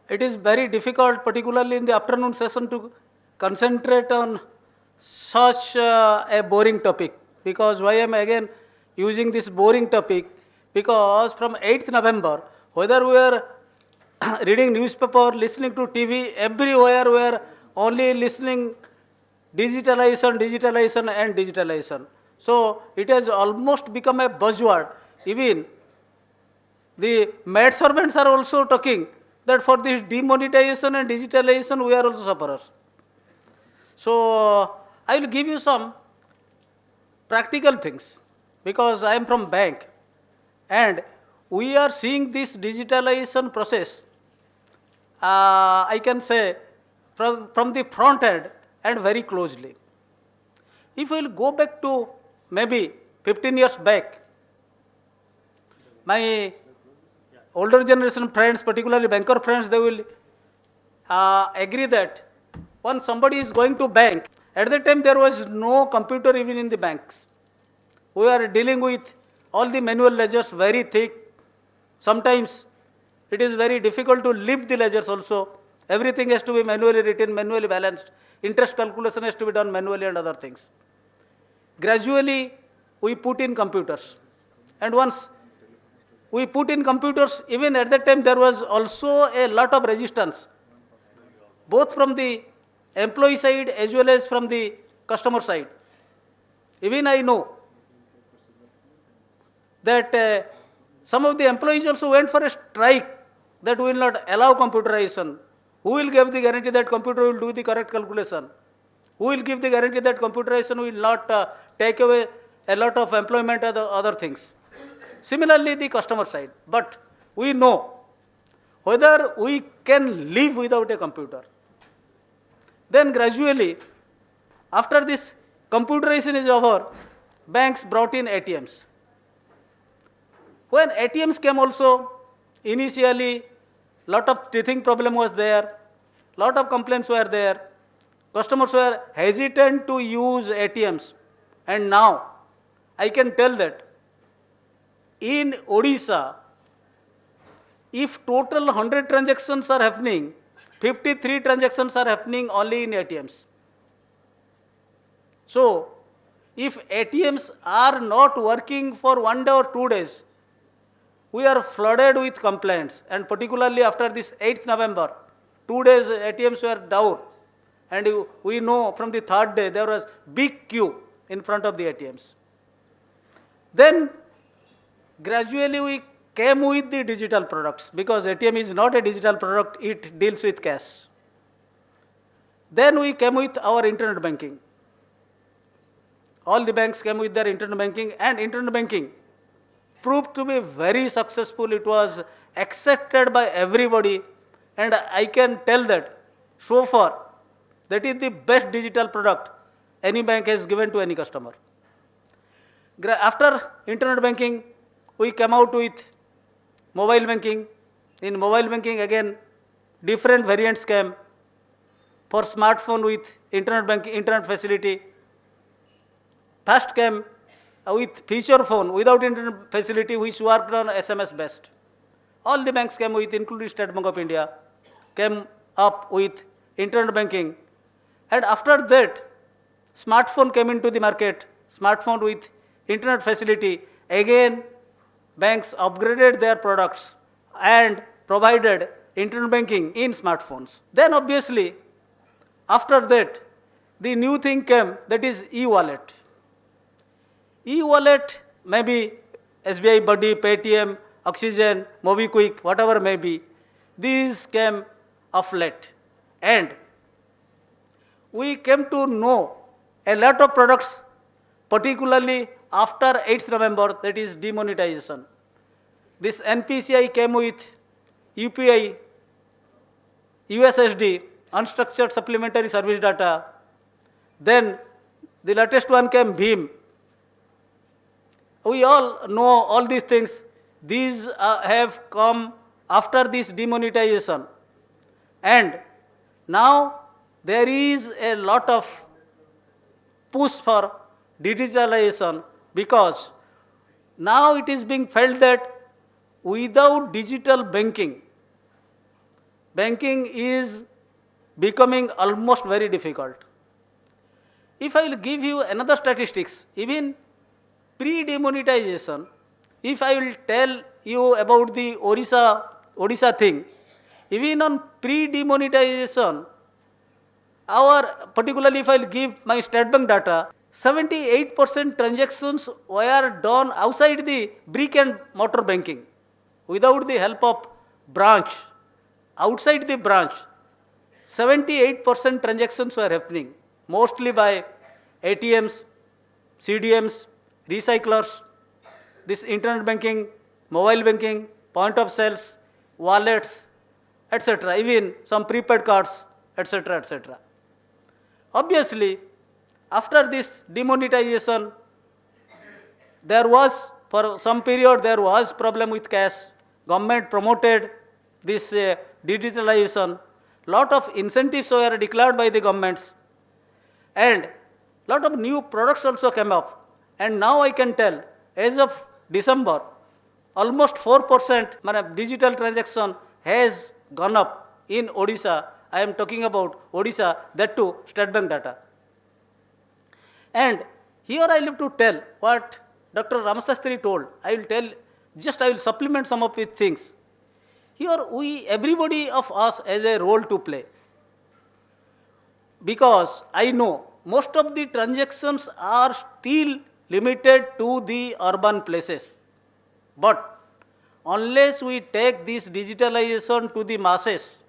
it is very difficult, particularly in the afternoon session, to concentrate on such a boring topic. Because why I am again using this boring topic? Because from 8th November, whether we are reading newspaper, listening to TV, everywhere we are only listening digitalization, digitalization and digitalization. So it has almost become a buzzword. Even the maid servants are also talking that for this demonetization and digitalization we are also sufferers. So I will give you some practical things, because I am from bank and we are seeing this digitalization process, I can say from the front end and very closely. If we will go back to maybe 15 years back, my older generation friends, particularly banker friends, they will agree that when somebody is going to bank, at that time there was no computer even in the banks. We are dealing with all the manual ledgers, very thick. Sometimes it is very difficult to lift the ledgers also. Everything has to be manually written, manually balanced. Interest calculation has to be done manually and other things. Gradually, we put in computers. And once we put in computers, even at that time there was also a lot of resistance, both from the employee side as well as from the customer side. Even I know that some of the employees also went for a strike that we will not allow computerization. Who will give the guarantee that computer will do the correct calculation? Who will give the guarantee that computerization will not take away a lot of employment and other things? Similarly, the customer side. But we know whether we can live without a computer. Then gradually, after this computerization is over, banks brought in ATMs. When ATMs came also, initially, lot of teething problem was there, lot of complaints were there. Customers were hesitant to use ATMs. And now, I can tell that in Odisha, if total 100 transactions are happening, 53 transactions are happening only in ATMs. So, if ATMs are not working for 1 day or 2 days, we are flooded with complaints, and particularly after this 8th November, 2 days ATMs were down, and we know from the 3rd day there was big queue in front of the ATMs. Then gradually we came with the digital products, because ATM is not a digital product, it deals with cash. Then we came with our internet banking. All the banks came with their internet banking, and internet banking proved to be very successful. It was accepted by everybody, and I can tell that so far that is the best digital product any bank has given to any customer. After internet banking, we came out with mobile banking. In mobile banking again, different variants came. For smartphone with internet banking, internet facility. First came with feature phone without internet facility, which worked on SMS based. All the banks came with, including State Bank of India, came up with internet banking. And after that, smartphone came into the market, smartphone with internet facility. Again, banks upgraded their products and provided internet banking in smartphones. Then obviously, after that, the new thing came, that is e-wallet. E-wallet may be SBI Buddy, Paytm, Oxygen, MobiKwik, whatever may be. These came of late. And we came to know a lot of products, particularly after 8th November, that is demonetization. This NPCI came with UPI, USSD, unstructured supplementary service data. Then the latest one came BHIM. We all know all these things. These have come after this demonetization. And now there is a lot of push for digitalization, because now it is being felt that without digital banking, banking is becoming almost very difficult. If I will give you another statistics, even pre-demonetization, if I will tell you about the Odisha thing, even on pre-demonetization, particularly if I will give my State Bank data, 78% transactions were done outside the brick and mortar banking, without the help of branch. Outside the branch, 78% transactions were happening, mostly by ATMs, CDMs, recyclers, this internet banking, mobile banking, point of sales, wallets, etc., even some prepaid cards, etc., etc. Obviously, after this demonetization, there was, for some period, there was problem with cash. Government promoted this digitalization. Lot of incentives were declared by the governments, and lot of new products also came up. And now I can tell, as of December, almost 4% digital transaction has gone up in Odisha. I am talking about Odisha, that too State Bank data. And here I have to tell what Dr. Ramasastri told. I will supplement some of his things. Here everybody of us has a role to play. Because I know most of the transactions are still limited to the urban places. But unless we take this digitalization to the masses,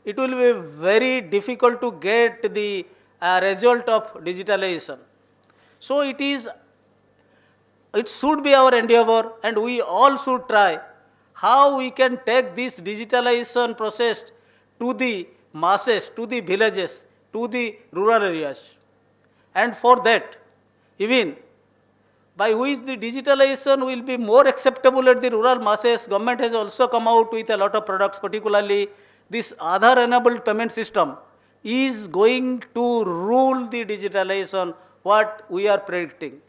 it will be very difficult to get the result of digitalization. So it should be our endeavor, and we all should try how we can take this digitalization process to the masses, to the villages, to the rural areas. And for that, even by which the digitalization will be more acceptable at the rural masses, government has also come out with a lot of products, particularly this Aadhaar-enabled payment system is going to rule the digitalization, what we are predicting.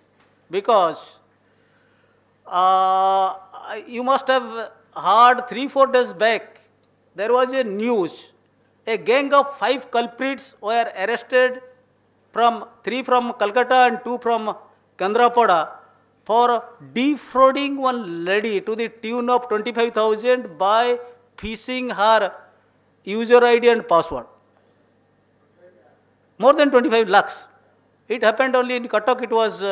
Because you must have heard 3-4 days back, there was a news, a gang of 5 culprits were arrested, 3 from Calcutta and 2 from Kendrapada, for defrauding one lady to the tune of 25,000 by phishing her user ID and password. More than 25 lakhs. It happened only in Cuttack. It was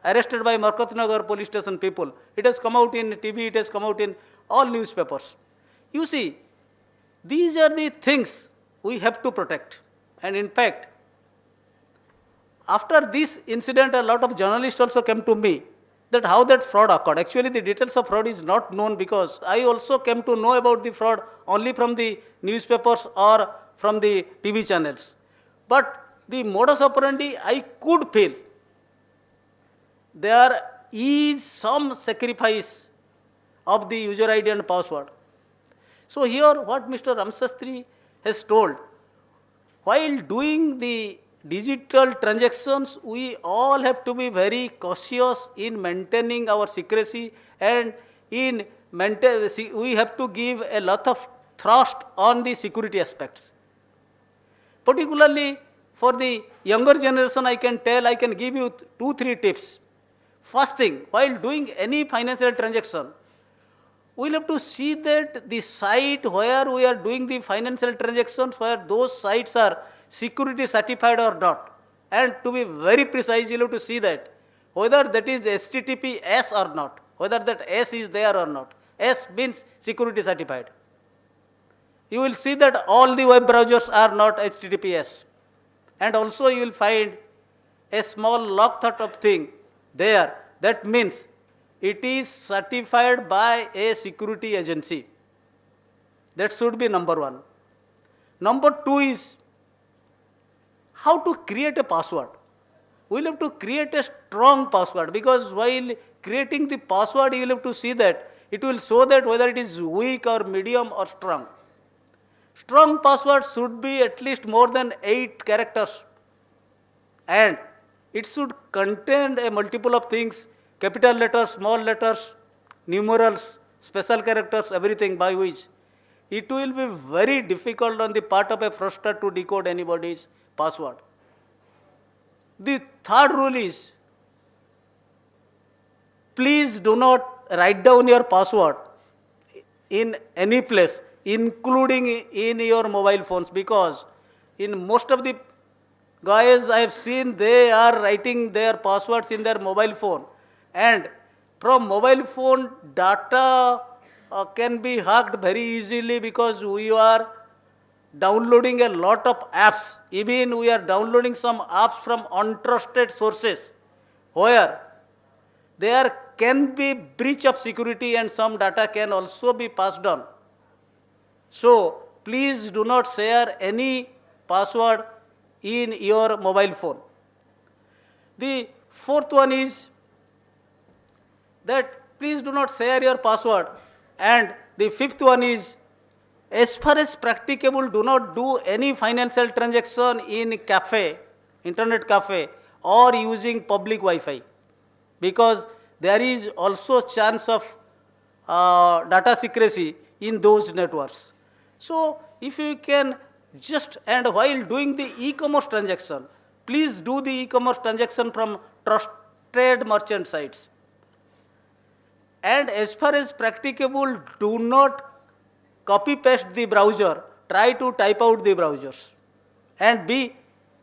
arrested by Markatnagar police station people. It has come out in TV, it has come out in all newspapers. You see, these are the things we have to protect. And in fact, after this incident, a lot of journalists also came to me that how that fraud occurred. Actually, the details of fraud is not known, because I also came to know about the fraud only from the newspapers or from the TV channels. But the modus operandi, I could feel there is some sacrifice of the user ID and password. So here what Mr. Ramsastri has told, while doing the digital transactions, we all have to be very cautious in maintaining our secrecy, and we have to give a lot of thrust on the security aspects. Particularly for the younger generation, I can give you 2-3 tips. First thing, while doing any financial transaction, we will have to see that the site where we are doing the financial transactions, where those sites are security certified or not. And to be very precise, you have to see that whether that is HTTPS or not, whether that S is there or not. S means security certified. You will see that all the web browsers are not HTTPS. And also you will find a small lock type of thing there. That means it is certified by a security agency. That should be number one. Number two is how to create a password. We will have to create a strong password, because while creating the password, you will have to see that it will show that whether it is weak or medium or strong. Strong password should be at least more than 8 characters, and it should contain a multiple of things: capital letters, small letters, numerals, special characters, everything, by which it will be very difficult on the part of a fraudster to decode anybody's password. The third rule is, please do not write down your password in any place, including in your mobile phones, because in most of the guys I have seen, they are writing their passwords in their mobile phone, and from mobile phone data can be hacked very easily, because we are downloading a lot of apps. Even we are downloading some apps from untrusted sources, where there can be breach of security and some data can also be passed on. So please do not share any password in your mobile phone. The fourth one is that please do not share your password. And the fifth one is, as far as practicable, do not do any financial transaction in cafe, internet cafe, or using public Wi-Fi, because there is also chance of data secrecy in those networks. So if you can just, and while doing the e-commerce transaction, please do the e-commerce transaction from trusted merchant sites. And as far as practicable, do not copy paste the browser, try to type out the browsers. And be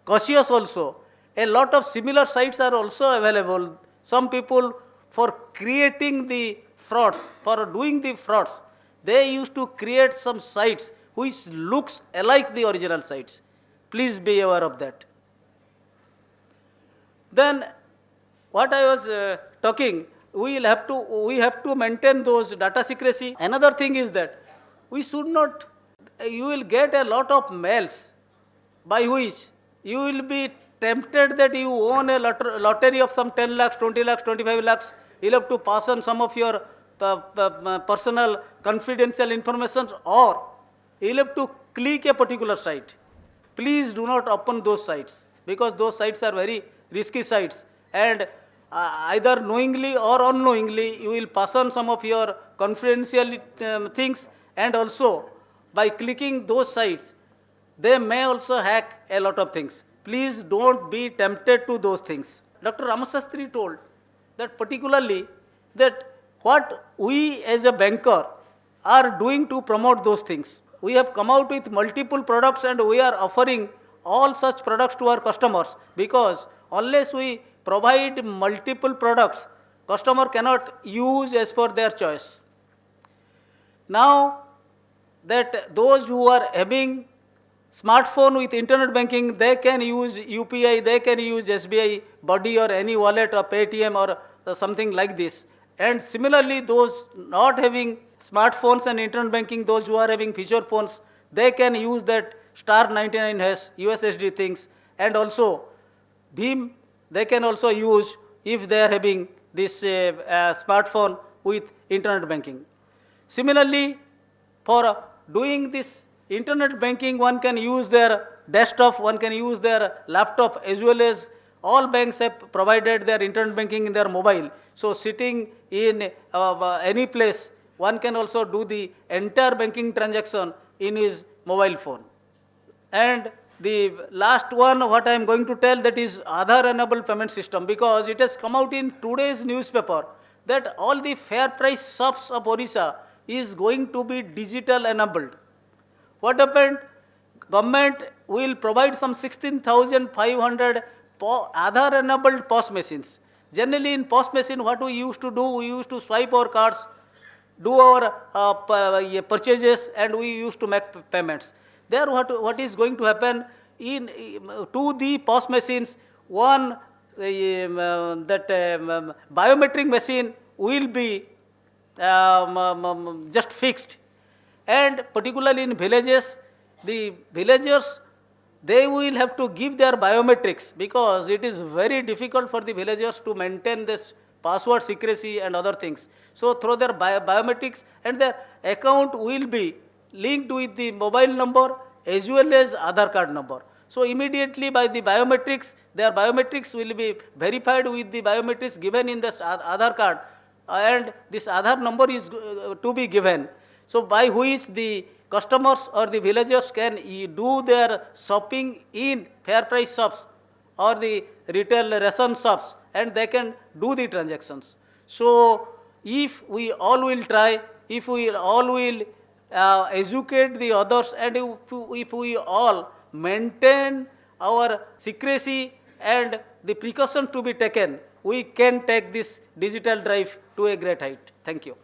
cautious also. A lot of similar sites are also available. Some people, for creating the frauds, for doing the frauds, they used to create some sites which looks alike the original sites. Please be aware of that. Then what I was talking, we have to maintain those data secrecy. Another thing is that we should not, you will get a lot of mails by which you will be tempted that you own a lottery of some 10 lakhs, 20 lakhs, 25 lakhs. You will have to pass on some of your personal confidential information, or you will have to click a particular site. Please do not open those sites, because those sites are very risky sites, and either knowingly or unknowingly you will pass on some of your confidential things, and also by clicking those sites they may also hack a lot of things. Please don't be tempted to those things. Dr. Ramasastry told that particularly that what we as a banker are doing to promote those things. We have come out with multiple products and we are offering all such products to our customers, because unless we provide multiple products, customer cannot use as per their choice. Now that those who are having smartphone with internet banking, they can use UPI, they can use SBI, Buddy or any wallet or Paytm or something like this. And similarly, those not having smartphones and internet banking, those who are having feature phones, they can use that star 99 hash USSD things, and also Bhim they can also use if they are having this smartphone with internet banking. Similarly, for doing this internet banking, one can use their desktop, one can use their laptop, as well as all banks have provided their internet banking in their mobile. So sitting in any place, one can also do the entire banking transaction in his mobile phone. And the last one, what I am going to tell, that is Aadhaar-enabled payment system, because it has come out in today's newspaper that all the fair price shops of Odisha is going to be digital enabled. What happened? Government will provide some 16,500 Aadhaar-enabled POS machines. Generally in POS machine, what we used to do, we used to swipe our cards, do our purchases, and we used to make payments. There what is going to happen to the POS machines, one biometric machine will be just fixed. And particularly in villages, the villagers, they will have to give their biometrics, because it is very difficult for the villagers to maintain this password secrecy and other things. So through their biometrics, and their account will be linked with the mobile number as well as Aadhaar card number. So immediately by the biometrics, their biometrics will be verified with the biometrics given in this Aadhaar card, and this Aadhaar number is to be given. So by which the customers or the villagers can do their shopping in fair price shops or the retail ration shops, and they can do the transactions. So if we all will try, if we all will educate the others, and if we all maintain our secrecy and the precaution to be taken, we can take this digital drive to a great height. Thank you.